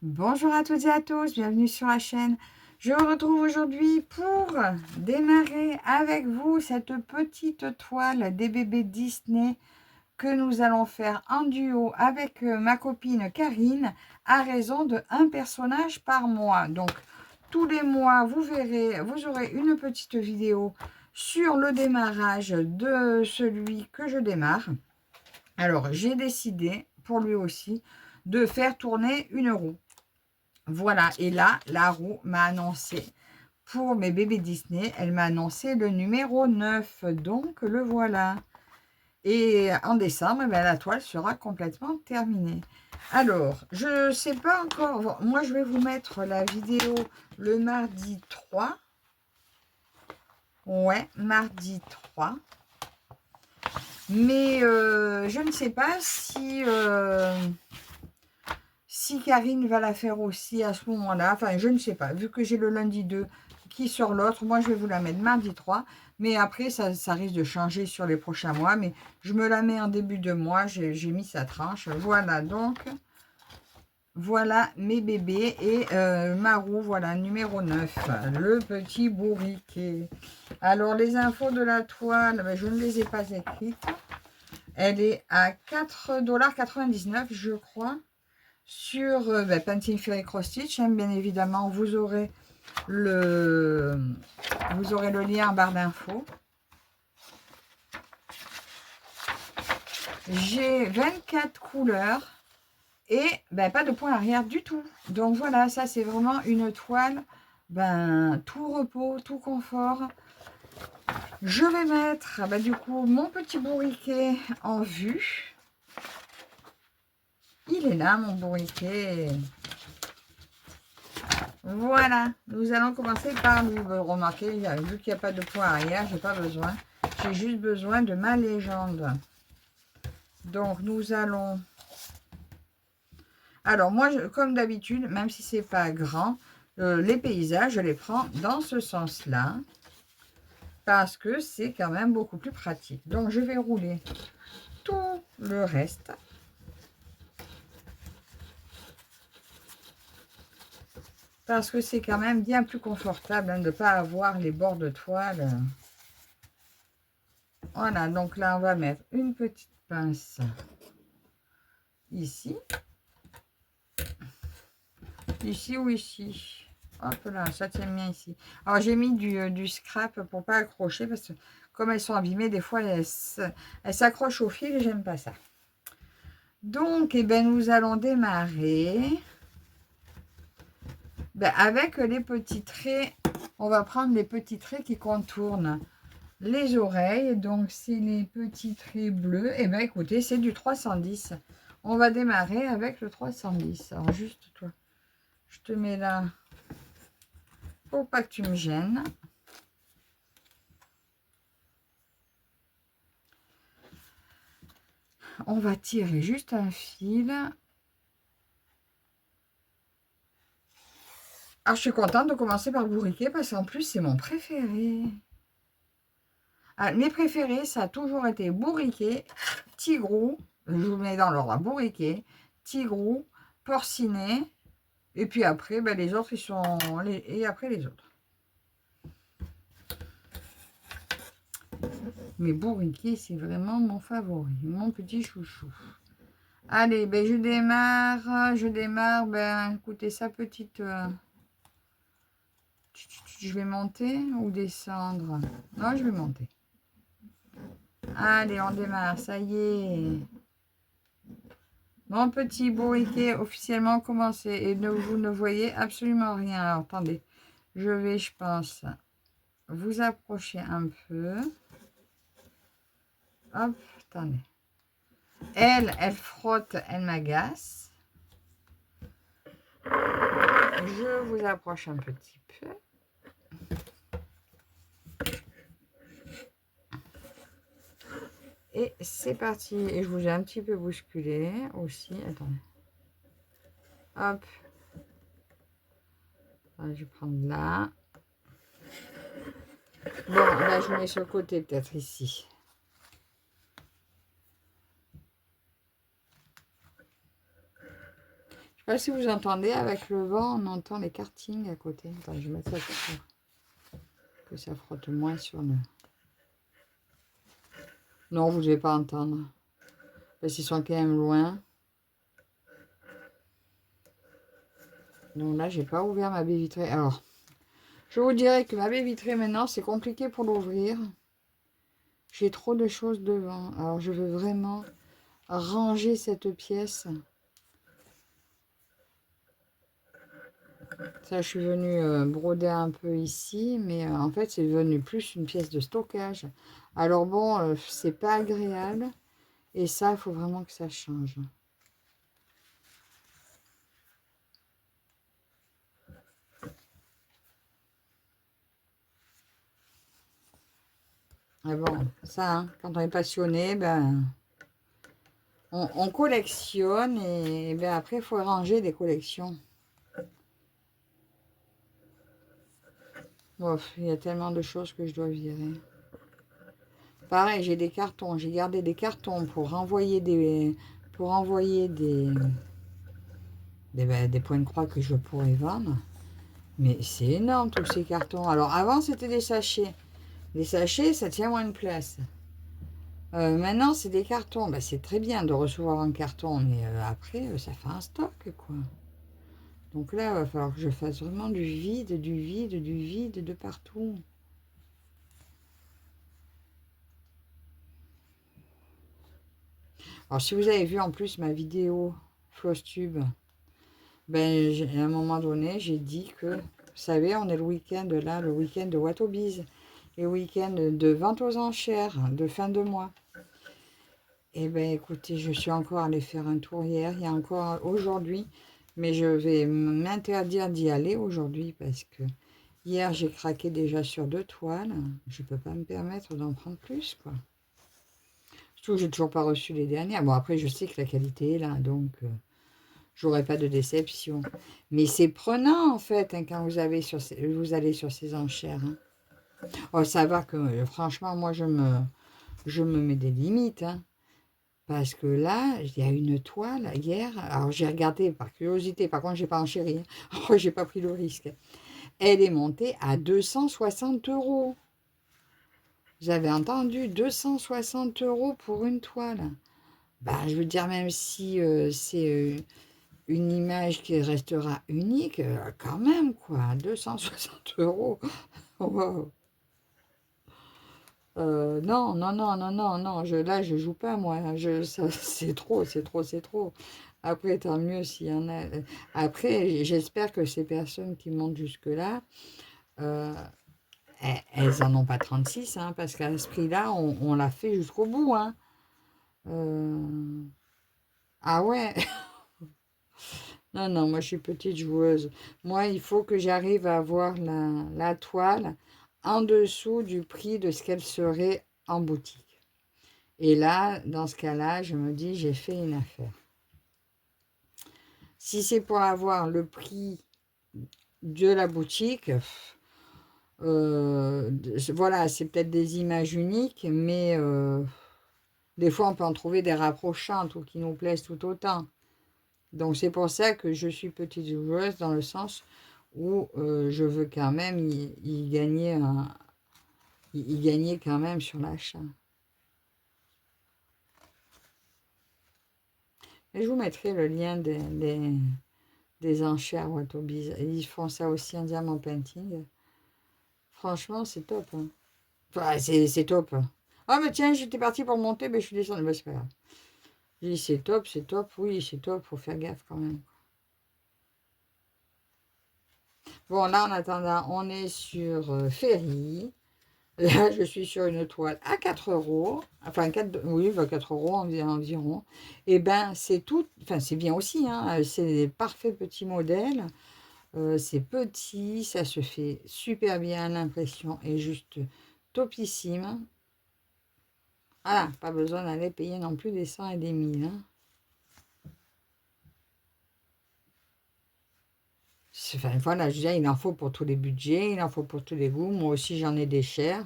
Bonjour à toutes et à tous, bienvenue sur la chaîne. Je vous retrouve aujourd'hui pour démarrer avec vous cette petite toile des bébés Disney que nous allons faire en duo avec ma copine Karine à raison de un personnage par mois. Donc tous les mois, vous verrez, vous aurez une petite vidéo sur le démarrage de celui que je démarre. Alors j'ai décidé pour lui aussi de faire tourner une roue. Voilà, et là, la roue m'a annoncé, pour mes bébés Disney, elle m'a annoncé le numéro 9, donc le voilà. Et en décembre, la toile sera complètement terminée. Alors, je ne sais pas encore, moi je vais vous mettre la vidéo le mardi 3. Ouais, mardi 3. Mais je ne sais pas si Karine va la faire aussi à ce moment-là, enfin, je ne sais pas. Vu que j'ai le lundi 2 qui sort l'autre, moi, je vais vous la mettre mardi 3. Mais après, ça risque de changer sur les prochains mois. Mais je me la mets en début de mois. J'ai mis sa tranche. Voilà, donc, voilà mes bébés. Et ma roue, voilà, numéro 9. Le petit bourriquet. Alors, les infos de la toile, ben, je ne les ai pas écrites. Elle est à 4,99 $, je crois. Sur Pantene Fury Cross Stitch, hein, bien évidemment, vous aurez le lien en barre d'infos. J'ai 24 couleurs et pas de point arrière du tout. Donc voilà, ça c'est vraiment une toile, tout repos, tout confort. Je vais mettre du coup mon petit bourriquet en vue. Il est là, mon bourriquet. Voilà, nous allons commencer par lui. Remarquez, vu qu'il n'y a pas de point arrière, j'ai pas besoin. J'ai juste besoin de ma légende. Donc, nous allons... Alors, moi, comme d'habitude, même si c'est pas grand, les paysages, je les prends dans ce sens-là. Parce que c'est quand même beaucoup plus pratique. Donc, je vais rouler tout le reste. Parce que c'est quand même bien plus confortable de ne pas avoir les bords de toile. Voilà, donc là, on va mettre une petite pince ici. Ici ou ici. Hop là, ça tient bien ici. Alors, j'ai mis du scrap pour pas accrocher parce que comme elles sont abîmées, des fois, elles s'accrochent au fil et j'aime pas ça. Donc, nous allons démarrer avec les petits traits. On va prendre les petits traits qui contournent les oreilles. Donc, c'est les petits traits bleus. Et écoutez, c'est du 310. On va démarrer avec le 310. Alors, juste toi, je te mets là pour pas que tu me gênes. On va tirer juste un fil. Alors, je suis contente de commencer par le bourriquet parce qu'en plus, c'est mon préféré. Alors, mes préférés, ça a toujours été bourriquet, tigrou. Je vous mets dans l'ordre, bourriquet, tigrou, porcinet. Et puis après, les autres, ils sont... Et après, les autres. Mais bourriquet, c'est vraiment mon favori, mon petit chouchou. Allez, je démarre, écoutez, sa petite... Je vais monter ou descendre? Non, je vais monter. Allez, on démarre, ça y est. Mon petit bourriquet officiellement commencé. Et vous ne voyez absolument rien. Alors, attendez, je vais, je pense, vous approcher un peu. Hop, attendez. Elle frotte, elle m'agace. Je vous approche un petit peu. Et c'est parti. Et je vous ai un petit peu bousculé aussi. Attendez. Hop. Alors, je vais prendre là. Bon, là, je mets sur le côté, peut-être ici. Je sais sais pas si vous entendez, avec le vent, on entend les kartings à côté. Attends, je vais mettre ça pour que ça frotte moins sur le... Non, vous ne devez pas entendre. Parce qu'ils sont quand même loin. Donc là, j'ai pas ouvert ma baie vitrée. Alors, je vous dirais que ma baie vitrée, maintenant, c'est compliqué pour l'ouvrir. J'ai trop de choses devant. Alors, je veux vraiment ranger cette pièce. Ça, je suis venue broder un peu ici, mais en fait, c'est devenu plus une pièce de stockage. Alors bon, c'est pas agréable, et ça, il faut vraiment que ça change. Mais bon, ça, hein, quand on est passionné, ben, on collectionne, et ben, après, il faut ranger des collections. Ouf, il y a tellement de choses que je dois virer. Pareil, j'ai des cartons. J'ai gardé des cartons pour envoyer des des points de croix que je pourrais vendre. Mais c'est énorme tous ces cartons. Alors avant, c'était des sachets. Les sachets, ça tient moins de place. Maintenant, c'est des cartons. Ben, c'est très bien de recevoir un carton, mais après, ça fait un stock, quoi. Donc là, il va falloir que je fasse vraiment du vide, du vide, du vide de partout. Alors, si vous avez vu en plus ma vidéo Flosstube, ben, à un moment donné, j'ai dit que, vous savez, on est le week-end là, le week-end de Watobiz, les week-ends de vente aux enchères, de fin de mois. Eh bien, écoutez, je suis encore allée faire un tour hier, il y a encore aujourd'hui, mais je vais m'interdire d'y aller aujourd'hui parce que hier, j'ai craqué déjà sur 2 toiles. Je ne peux pas me permettre d'en prendre plus, quoi. Surtout que j'ai toujours pas reçu les dernières. Bon, après, je sais que la qualité est là, donc j'aurai pas de déception. Mais c'est prenant, en fait, hein, quand vous allez sur ces enchères. Hein. Oh, ça va que, franchement, moi, je me mets des limites, hein. Parce que là, il y a une toile hier. Alors, j'ai regardé par curiosité. Par contre, j'ai pas enchéri. Hein. J'ai pas pris le risque. Elle est montée à 260 €. Vous avez entendu, 260 € pour une toile. Bah, je veux dire, même si c'est une image qui restera unique, quand même, quoi. 260 €. Wow. Non, non, non, non, non, non. Là, je joue pas, moi. C'est trop, c'est trop, c'est trop. Après, tant mieux s'il y en a. Après, j'espère que ces personnes qui montent jusque-là, euh, elles en ont pas 36, hein, parce qu'à ce prix-là, on l'a fait jusqu'au bout. Hein. Ah ouais. Non, non, moi je suis petite joueuse. Moi, il faut que j'arrive à avoir la toile en dessous du prix de ce qu'elle serait en boutique. Et là, dans ce cas-là, je me dis, j'ai fait une affaire. Si c'est pour avoir le prix de la boutique, voilà, c'est peut-être des images uniques, mais des fois on peut en trouver des rapprochantes ou qui nous plaisent tout autant. Donc c'est pour ça que je suis petite joueuse dans le sens où je veux quand même y gagner quand même sur l'achat. Et je vous mettrai le lien des enchères Watobiz. Ils font ça aussi en diamant painting. Franchement, c'est top. Hein. Enfin, c'est top. Ah, mais tiens, j'étais partie pour monter, mais je suis descendue. Mais c'est pas grave. J'ai dit, c'est top. Oui, c'est top. Faut faire gaffe quand même. Bon, là, en attendant, on est sur Ferry. Là, je suis sur une toile à 4 €. Enfin, 4, oui, 4 € environ. Et ben, c'est tout. Enfin, c'est bien aussi. Hein, c'est des parfaits petits modèles. C'est petit, ça se fait super bien. L'impression est juste topissime. Voilà, pas besoin d'aller payer non plus des 100 et des 1000. Hein. Enfin, voilà, je veux dire, il en faut pour tous les budgets, il en faut pour tous les goûts. Moi aussi, j'en ai des chers.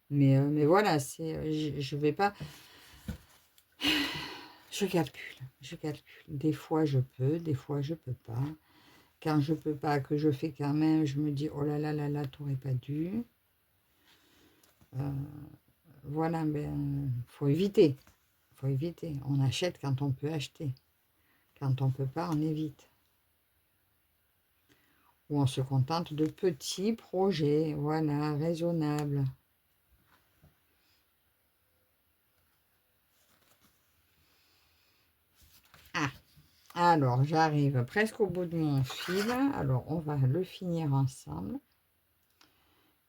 Mais voilà, je vais pas. Je calcule. Des fois, je peux, des fois, je peux pas. Quand je peux pas, que je fais quand même, je me dis, oh là là là là, t'aurais pas dû. Voilà, ben, faut éviter. Faut éviter. On achète quand on peut acheter. Quand on peut pas, on évite. Ou on se contente de petits projets, voilà, raisonnables. Ah, alors j'arrive presque au bout de mon fil. Alors on va le finir ensemble.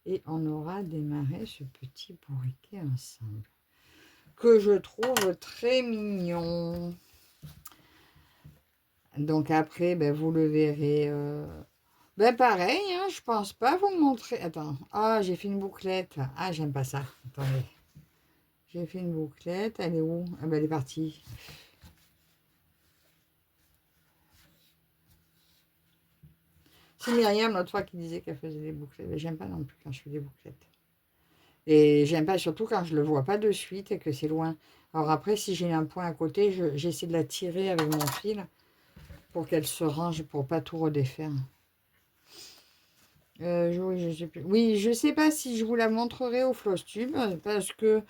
Et on aura démarré ce petit bourriquet ensemble. Que je trouve très mignon. Donc après, ben, vous le verrez. Ben pareil, hein, je pense pas vous le montrer. Attends, ah j'ai fait une bouclette. Ah j'aime pas ça. Attendez. J'ai fait une bouclette. Elle est où? Ah ben elle est partie. C'est Myriam l'autre fois qui disait qu'elle faisait des bouclettes. Mais j'aime pas non plus quand je fais des bouclettes. Et j'aime pas surtout quand je le vois pas de suite et que c'est loin. Alors après, si j'ai un point à côté, j'essaie de la tirer avec mon fil pour qu'elle se range, pour pas tout redéfaire. Oui, je sais plus. Oui, je sais pas si je vous la montrerai au Flosstube parce que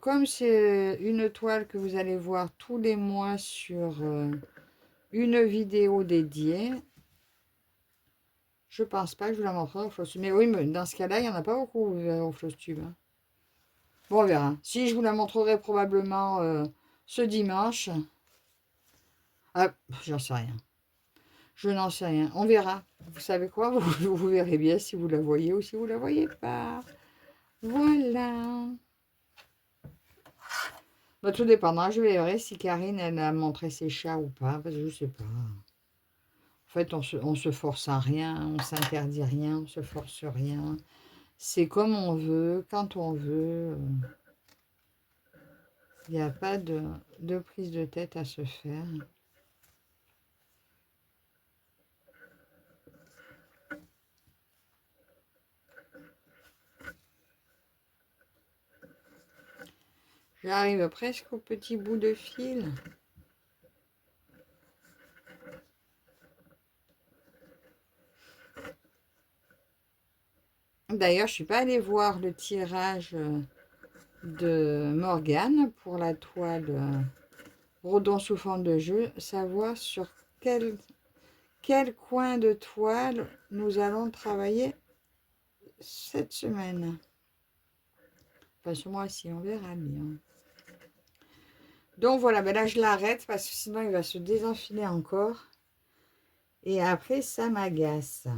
comme c'est une toile que vous allez voir tous les mois sur une vidéo dédiée, je pense pas que je vous la montrerai au Flosstube. Mais oui, mais dans ce cas-là, il n'y en a pas beaucoup au Flosstube. Hein. Bon, on verra. Si je vous la montrerai probablement ce dimanche. Ah, j'en sais rien. Je n'en sais rien. On verra. Vous savez quoi? Vous verrez bien si vous la voyez ou si vous la voyez pas. Voilà. Bah, tout dépendra. Je verrai si Karine, elle a montré ses chats ou pas. Parce que je sais pas. En fait, on se force à rien. On s'interdit rien. On se force rien. C'est comme on veut, quand on veut. Il n'y a pas de prise de tête à se faire. J'arrive presque au petit bout de fil. D'ailleurs, je ne suis pas allée voir le tirage de Morgane pour la toile Redon sous forme de jeu, savoir sur quel coin de toile nous allons travailler cette semaine. Enfin, ce mois-ci, on verra bien. Donc voilà, ben là je l'arrête parce que sinon il va se désenfiler encore. Et après, ça m'agace.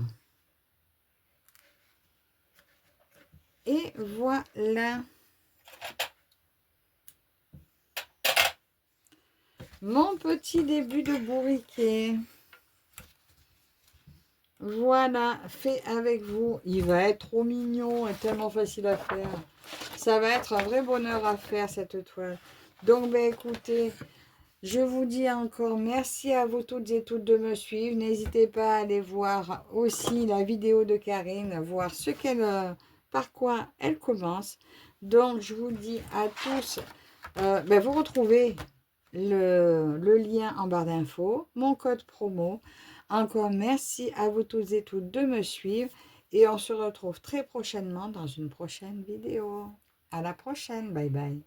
Et voilà. Mon petit début de bourriquet. Voilà, fait avec vous. Il va être trop mignon et tellement facile à faire. Ça va être un vrai bonheur à faire cette toile. Donc, ben écoutez, je vous dis encore merci à vous toutes et toutes de me suivre. N'hésitez pas à aller voir aussi la vidéo de Karine, voir ce qu'elle, par quoi elle commence. Donc, je vous dis à tous, ben vous retrouvez le lien en barre d'infos, mon code promo. Encore merci à vous toutes et toutes de me suivre et on se retrouve très prochainement dans une prochaine vidéo. À la prochaine, bye bye.